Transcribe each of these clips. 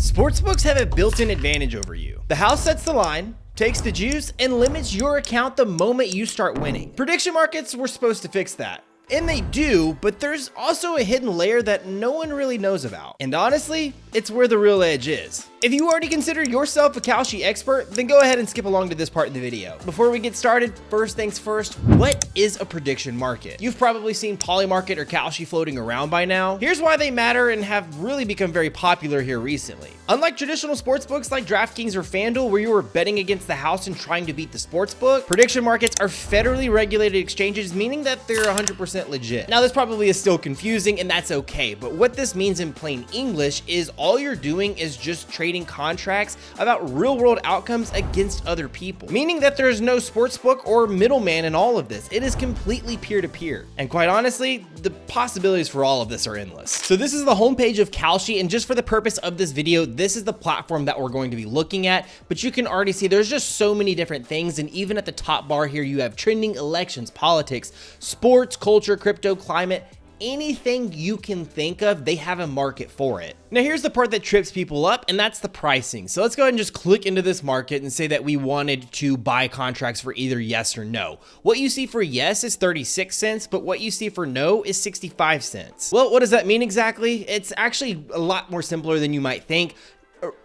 Sportsbooks have a built-in advantage over you. The house sets the line, takes the juice, and limits your account the moment you start winning. Prediction markets were supposed to fix that. And they do, but there's also a hidden layer that no one really knows about. And honestly, it's where the real edge is. If you already consider yourself a Kalshi expert, then go ahead and skip along to this part of the video. Before we get started, first things first, what is a prediction market? You've probably seen Polymarket or Kalshi floating around by now. Here's why they matter and have really become very popular here recently. Unlike traditional sportsbooks like DraftKings or FanDuel, where you are betting against the house and trying to beat the sportsbook, prediction markets are federally regulated exchanges, meaning that they're 100% legit. Now, this probably is still confusing, and that's okay, but what this means in plain English is all you're doing is just trading contracts about real-world outcomes against other people, meaning that there's no sportsbook or middleman in all of this. It is completely peer-to-peer. And quite honestly, the possibilities for all of this are endless. So this is the homepage of Kalshi, and just for the purpose of this video, this is the platform that we're going to be looking at, but you can already see there's just so many different things, and even at the top bar here, you have trending, elections, politics, sports, culture, crypto, climate, anything you can think of, they have a market for it. Now here's the part that trips people up, and that's the pricing. So let's go ahead and just click into this market and say that we wanted to buy contracts for either yes or no. What you see for yes is 36 cents, but what you see for no is 65 cents. Well, what does that mean exactly? It's actually a lot more simpler than you might think.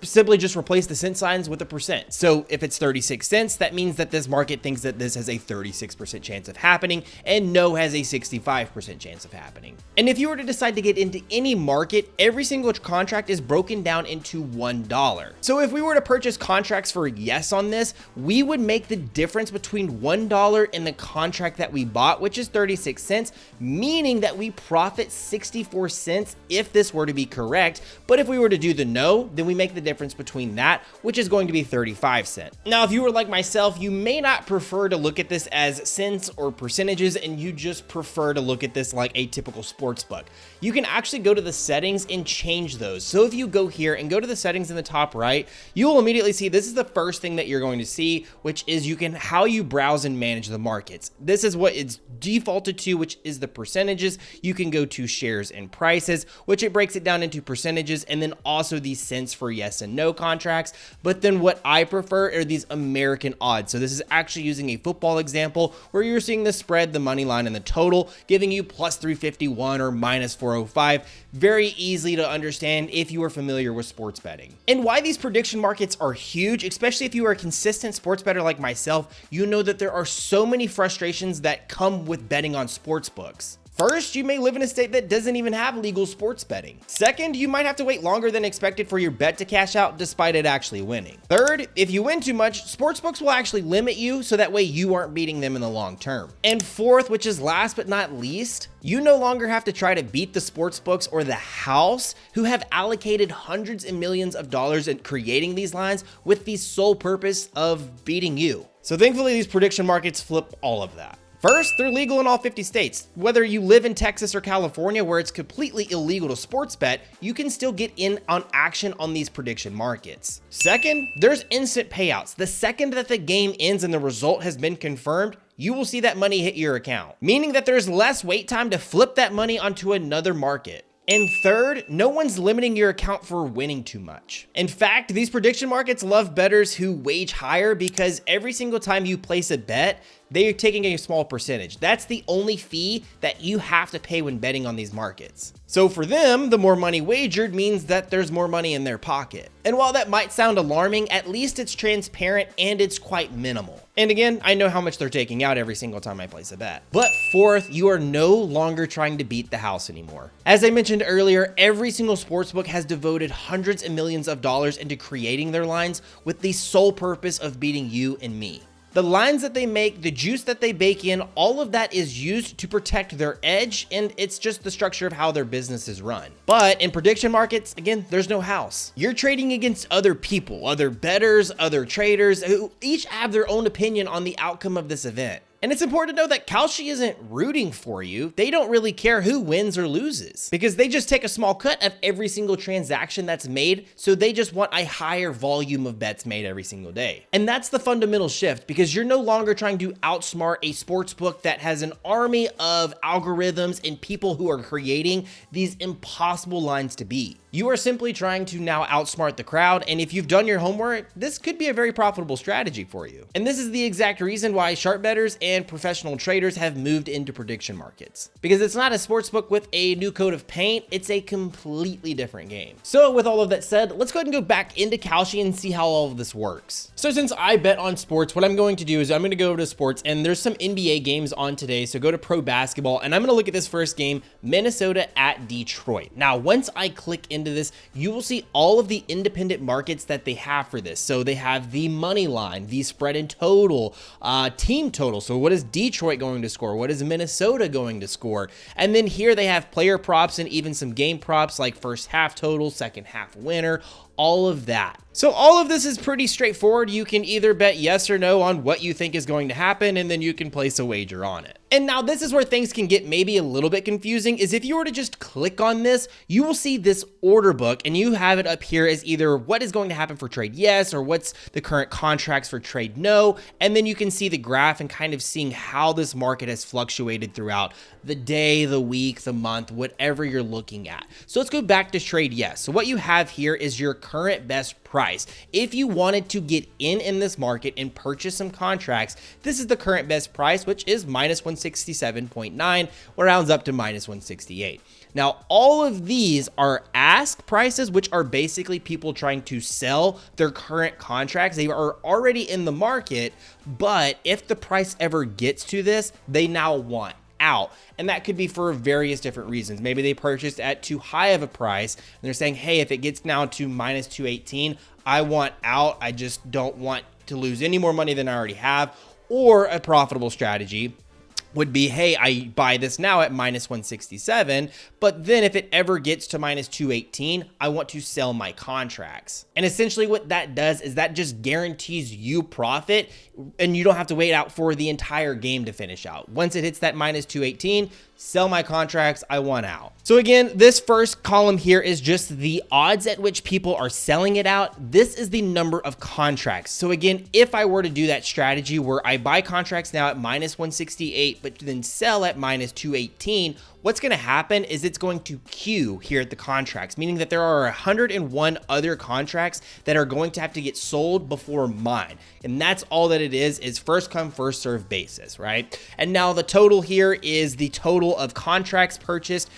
Simply just replace the cent signs with a percent. So if it's 36 cents, that means that this market thinks that this has a 36% chance of happening and no has a 65% chance of happening. And if you were to decide to get into any market, every single contract is broken down into $1. So if we were to purchase contracts for yes on this, we would make the difference between $1 and the contract that we bought, which is 36 cents, meaning that we profit 64 cents if this were to be correct. But if we were to do the no, then we make the difference between that, which is going to be 35 cents. Now, if you were like myself, you may not prefer to look at this as cents or percentages, and you just prefer to look at this like a typical sports book. You can actually go to the settings and change those. So if you go here and go to the settings in the top right, you will immediately see this is the first thing that you're going to see, which is how you browse and manage the markets. This is what it's defaulted to, which is the percentages. You can go to shares and prices, which it breaks it down into percentages, and then also the cents for yes and no contracts. But then what I prefer are these American odds. So this is actually using a football example where you're seeing the spread, the money line, and the total, giving you plus 351 or minus 405. Very easy to understand if you are familiar with sports betting. And why these prediction markets are huge, especially if you are a consistent sports bettor like myself, you know that there are so many frustrations that come with betting on sports books. First, you may live in a state that doesn't even have legal sports betting. Second, you might have to wait longer than expected for your bet to cash out despite it actually winning. Third, if you win too much, sportsbooks will actually limit you so that way you aren't beating them in the long term. And fourth, which is last but not least, you no longer have to try to beat the sportsbooks or the house who have allocated hundreds and millions of dollars in creating these lines with the sole purpose of beating you. So thankfully, these prediction markets flip all of that. First, they're legal in all 50 states. Whether you live in Texas or California, where it's completely illegal to sports bet, you can still get in on action on these prediction markets. Second, there's instant payouts. The second that the game ends and the result has been confirmed, you will see that money hit your account, meaning that there's less wait time to flip that money onto another market. And third, no one's limiting your account for winning too much. In fact, these prediction markets love bettors who wage higher because every single time you place a bet, they're taking a small percentage. That's the only fee that you have to pay when betting on these markets. So for them, the more money wagered means that there's more money in their pocket. And while that might sound alarming, at least it's transparent and it's quite minimal. And again, I know how much they're taking out every single time I place a bet. But fourth, you are no longer trying to beat the house anymore. As I mentioned earlier, every single sportsbook has devoted hundreds of millions of dollars into creating their lines with the sole purpose of beating you and me. The lines that they make, the juice that they bake in, all of that is used to protect their edge, and it's just the structure of how their business is run. But in prediction markets, again, there's no house. You're trading against other people, other bettors, other traders, who each have their own opinion on the outcome of this event. And it's important to know that Kalshi isn't rooting for you. They don't really care who wins or loses because they just take a small cut of every single transaction that's made. So they just want a higher volume of bets made every single day. And that's the fundamental shift because you're no longer trying to outsmart a sports book that has an army of algorithms and people who are creating these impossible lines to beat. You are simply trying to now outsmart the crowd, and if you've done your homework, this could be a very profitable strategy for you. And this is the exact reason why sharp bettors and professional traders have moved into prediction markets. Because it's not a sportsbook with a new coat of paint, it's a completely different game. So with all of that said, let's go ahead and go back into Kalshi and see how all of this works. So since I bet on sports, what I'm going to do is I'm going to go to sports, and there's some NBA games on today, so go to pro basketball, and I'm going to look at this first game, Minnesota at Detroit. Now, once I click into this, you will see all of the independent markets that they have for this. So they have the money line, the spread and total, team total. So what is Detroit going to score? What is Minnesota going to score? And then here they have player props and even some game props like first half total, second half winner, all of that. So all of this is pretty straightforward. You can either bet yes or no on what you think is going to happen, and then you can place a wager on it. And now this is where things can get maybe a little bit confusing, is if you were to just click on this, you will see this order book and you have it up here as either what is going to happen for trade yes, or what's the current contracts for trade no. And then you can see the graph and kind of seeing how this market has fluctuated throughout the day, the week, the month, whatever you're looking at. So let's go back to trade yes. So what you have here is your current best price. If you wanted to get in this market and purchase some contracts, this is the current best price, which is minus 167.9, or rounds up to minus 168. Now, all of these are ask prices, which are basically people trying to sell their current contracts. They are already in the market, but if the price ever gets to this, they now want out. And that could be for various different reasons. Maybe they purchased at too high of a price and they're saying, hey, if it gets down to minus 218, I want out. I just don't want to lose any more money than I already have. Or a profitable strategy would be, hey, I buy this now at minus 167, but then if it ever gets to minus 218, I want to sell my contracts. And essentially what that does is that just guarantees you profit, and you don't have to wait out for the entire game to finish out. Once it hits that minus 218, sell my contracts, I want out. So again, this first column here is just the odds at which people are selling it out. This is the number of contracts. So again, if I were to do that strategy where I buy contracts now at minus 168, but then sell at minus 218, what's going to happen is it's going to queue here at the contracts, meaning that there are 101 other contracts that are going to have to get sold before mine. And that's all that it is first come, first serve basis, right? And now the total here is the total of contracts purchased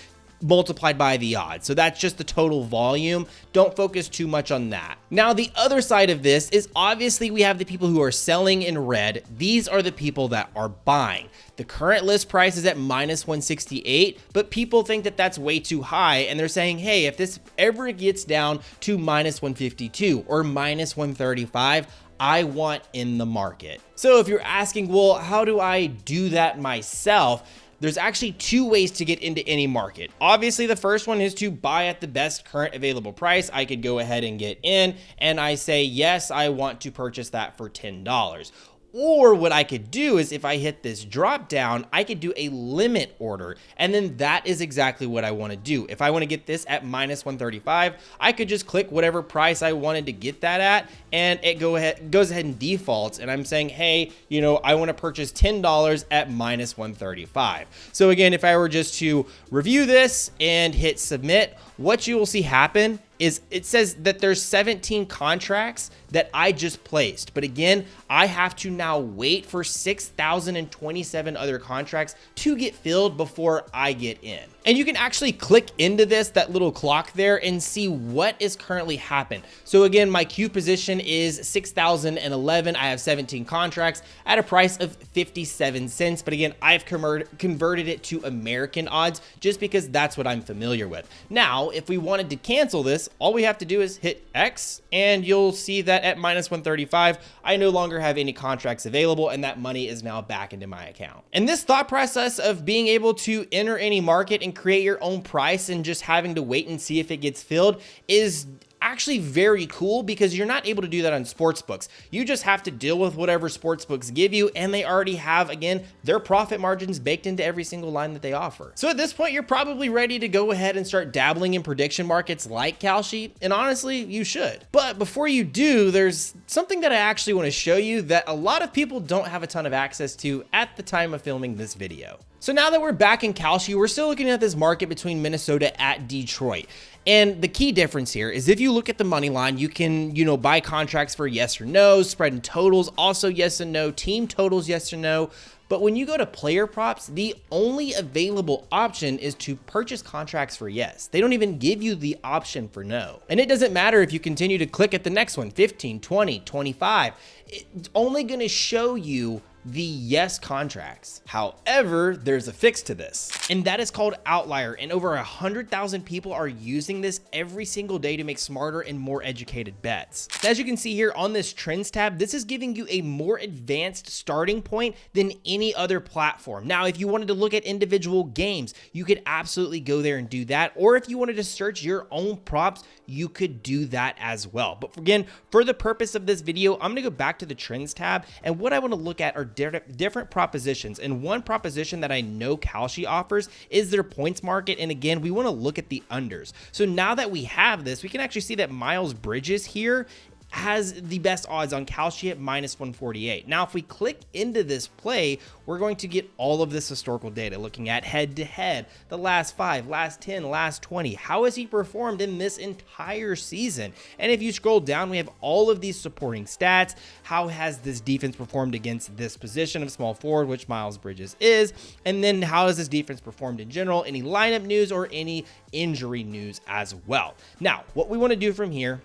multiplied by the odds. So that's just the total volume. Don't focus too much on that. Now, the other side of this is obviously we have the people who are selling in red. These are the people that are buying. The current list price is at minus 168, but people think that that's way too high. And they're saying, hey, if this ever gets down to minus 152 or minus 135, I want in the market. So if you're asking, well, how do I do that myself? There's actually two ways to get into any market. Obviously, the first one is to buy at the best current available price. I could go ahead and get in and I say, yes, I want to purchase that for $10. Or what I could do is if I hit this drop down, I could do a limit order. And then that is exactly what I want to do. If I want to get this at minus 135, I could just click whatever price I wanted to get that at, and it goes ahead and defaults. And I'm saying, hey, I want to purchase $10 at minus 135. So again, if I were just to review this and hit submit, what you will see happen is it says that there's 17 contracts that I just placed. But again, I have to now wait for 6,027 other contracts to get filled before I get in. And you can actually click into that little clock there, and see what is currently happening. So again, my queue position is 6,011. I have 17 contracts at a price of 57 cents. But again, I've converted it to American odds just because that's what I'm familiar with. Now, if we wanted to cancel this, all we have to do is hit X, and you'll see that at minus 135, I no longer have any contracts available, and that money is now back into my account. And this thought process of being able to enter any market and create your own price and just having to wait and see if it gets filled is actually very cool because you're not able to do that on Sportsbooks. You just have to deal with whatever Sportsbooks give you, and they already have, again, their profit margins baked into every single line that they offer. So at this point, you're probably ready to go ahead and start dabbling in prediction markets like Kalshi, and honestly, you should. But before you do, there's something that I actually want to show you that a lot of people don't have a ton of access to at the time of filming this video. So now that we're back in Kalshi, we're still looking at this market between Minnesota at Detroit. And the key difference here is if you look at the money line, you can, buy contracts for yes or no, spread and totals, also yes and no, team totals, yes or no. But when you go to player props, the only available option is to purchase contracts for yes. They don't even give you the option for no. And it doesn't matter if you continue to click at the next one, 15, 20, 25. It's only going to show you the yes contracts. However, there's a fix to this, and that is called Outlier, and over 100,000 people are using this every single day to make smarter and more educated bets. As you can see here on this trends tab, this is giving you a more advanced starting point than any other platform. Now, if you wanted to look at individual games, you could absolutely go there and do that, or if you wanted to search your own props, you could do that as well. But again, for the purpose of this video, I'm gonna go back to the trends tab, and what I wanna look at are different propositions. And one proposition that I know Kalshi offers is their points market. And again, we want to look at the unders. So now that we have this, we can actually see that Miles Bridges here has the best odds on Kalshi at -148. Now, if we click into this play, we're going to get all of this historical data, looking at head-to-head, the last 5, last 10, last 20. How has he performed in this entire season? And if you scroll down, we have all of these supporting stats. How has this defense performed against this position of small forward, which Miles Bridges is? And then how has this defense performed in general? Any lineup news or any injury news as well? Now, what we want to do from here,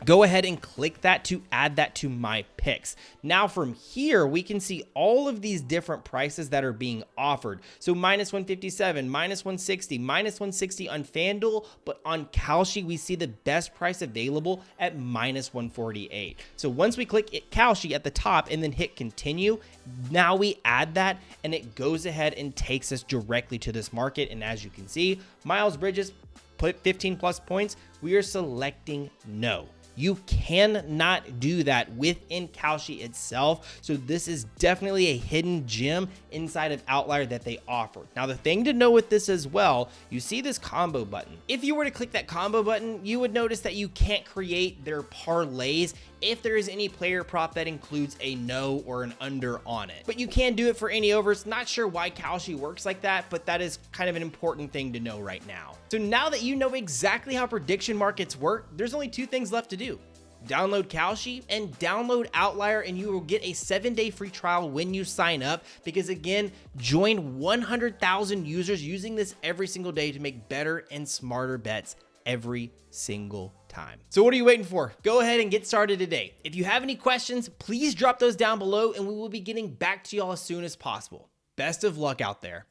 go ahead and click that to add that to my picks. Now from here, we can see all of these different prices that are being offered. So -157, -160, -160 on FanDuel, but on Kalshi, we see the best price available at -148. So once we click Kalshi at the top and then hit continue, now we add that and it goes ahead and takes us directly to this market. And as you can see, Miles Bridges put 15 plus points. We are selecting no. You cannot do that within Kalshi itself. So this is definitely a hidden gem inside of Outlier that they offer. Now, the thing to know with this as well, you see this combo button. If you were to click that combo button, you would notice that you can't create their parlays if there is any player prop that includes a no or an under on it. But you can do it for any overs. Not sure why Kalshi works like that, but that is kind of an important thing to know right now. So now that you know exactly how prediction markets work, there's only two things left to do. Download Kalshi and download Outlier, and you will get a 7-day free trial when you sign up, because again, join 100,000 users using this every single day to make better and smarter bets every single time. So what are you waiting for? Go ahead and get started today. If you have any questions, please drop those down below and we will be getting back to y'all as soon as possible. Best of luck out there.